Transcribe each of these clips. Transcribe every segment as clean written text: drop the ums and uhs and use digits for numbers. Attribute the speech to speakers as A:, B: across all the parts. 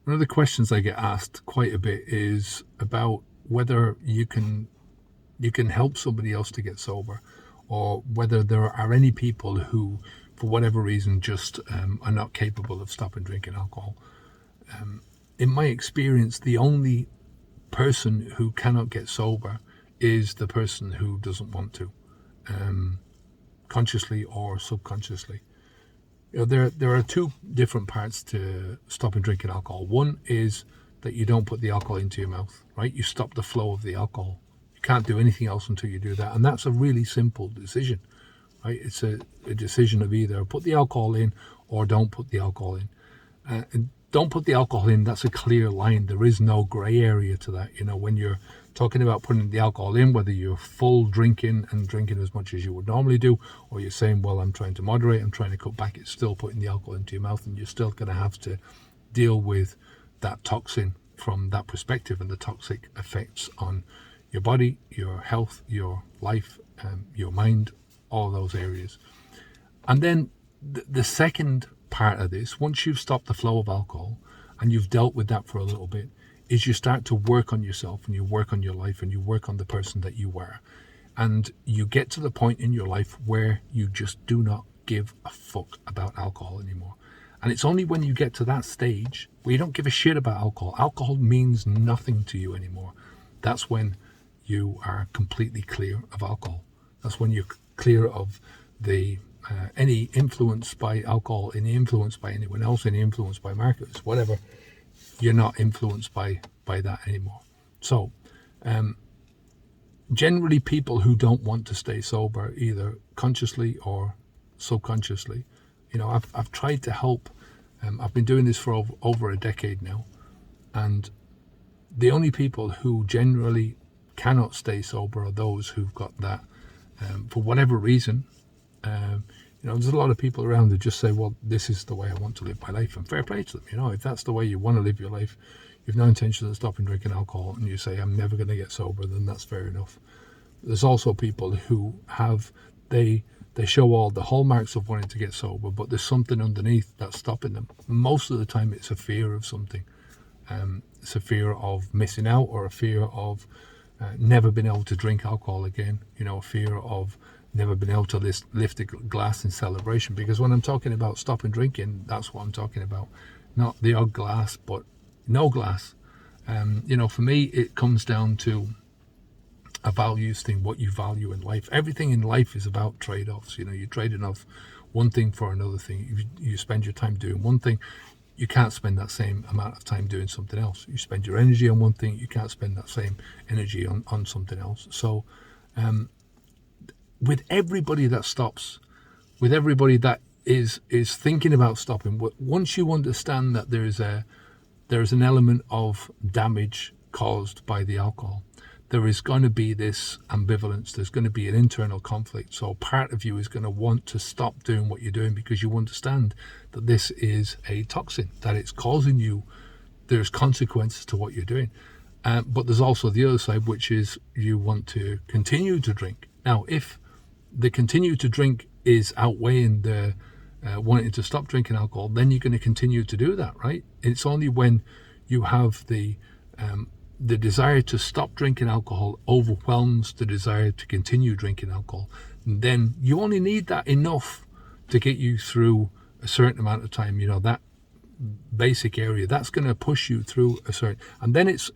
A: One of the questions I get asked quite a bit is about whether you can help somebody else to get sober, or whether there are any people who, for whatever reason, just are not capable of stopping drinking alcohol. In my experience, the only person who cannot get sober is the person who doesn't want to, consciously or subconsciously. There are two different parts to stopping drinking alcohol. One is that you don't put the alcohol into your mouth, right? You stop the flow of the alcohol. You can't do anything else until you do that. And that's a really simple decision, right? It's a decision of either put the alcohol in or don't put the alcohol in. And don't put the alcohol in, that's a clear line. There is no grey area to that. When you're talking about putting the alcohol in, whether you're full drinking and drinking as much as you would normally do, or you're saying, well, I'm trying to moderate, I'm trying to cut back, it's still putting the alcohol into your mouth, and you're still going to have to deal with that toxin from that perspective and the toxic effects on your body, your health, your life, your mind, all those areas. And then the second part of this, once you've stopped the flow of alcohol and you've dealt with that for a little bit, is you start to work on yourself, and you work on your life, and you work on the person that you were, and you get to the point in your life where you just do not give a fuck about alcohol anymore. And it's only when you get to that stage where you don't give a shit about alcohol means nothing to you anymore, that's when you are completely clear of alcohol. That's when you're clear of the any influence by alcohol, any influence by anyone else, any influence by markets, whatever. You're not influenced by that anymore. So generally, people who don't want to stay sober, either consciously or subconsciously, I've tried to help. I've been doing this for over a decade now, and the only people who generally cannot stay sober are those who've got that, for whatever reason. There's a lot of people around who just say, well, this is the way I want to live my life, and fair play to them. If that's the way you want to live your life, you've no intention of stopping drinking alcohol, and you say, I'm never going to get sober, then that's fair enough. There's also people who they show all the hallmarks of wanting to get sober, but there's something underneath that's stopping them. Most of the time it's a fear of something. It's a fear of missing out, or a fear of never being able to drink alcohol again, a fear of never been able to lift a glass in celebration. Because when I'm talking about stopping drinking, that's what I'm talking about. Not the odd glass, but no glass. For me, it comes down to a values thing, what you value in life. Everything in life is about trade-offs. You're trading off one thing for another thing. You spend your time doing one thing, you can't spend that same amount of time doing something else. You spend your energy on one thing, you can't spend that same energy on something else. So with everybody that stops, with everybody that is thinking about stopping, once you understand that there is an element of damage caused by the alcohol, there is going to be this ambivalence, there's going to be an internal conflict. So part of you is going to want to stop doing what you're doing because you understand that this is a toxin, that it's causing you, there's consequences to what you're doing. But there's also the other side, which is you want to continue to drink. Now, if the continue to drink is outweighing the wanting to stop drinking alcohol, then you're going to continue to do that, right? It's only when you have the desire to stop drinking alcohol overwhelms the desire to continue drinking alcohol, and then you only need that enough to get you through a certain amount of time. That basic area that's going to push you through a certain, and then it's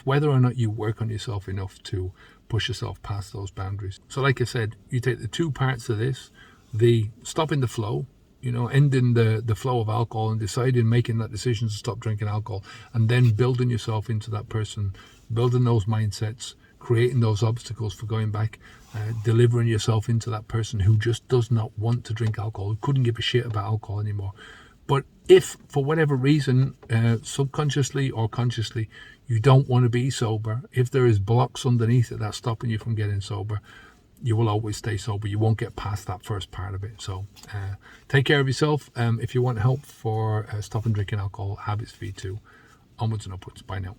A: whether or not you work on yourself enough to push yourself past those boundaries. So like I said, you take the two parts of this, the stopping the flow, ending the flow of alcohol and deciding, making that decision to stop drinking alcohol, and then building yourself into that person, building those mindsets, creating those obstacles for going back, delivering yourself into that person who just does not want to drink alcohol, who couldn't give a shit about alcohol anymore. But if for whatever reason, subconsciously or consciously, you don't want to be sober, if there is blocks underneath it that's stopping you from getting sober, you will always stay sober. You won't get past that first part of it. So take care of yourself. If you want help for stopping drinking alcohol, Habits V2, onwards and upwards. Bye now.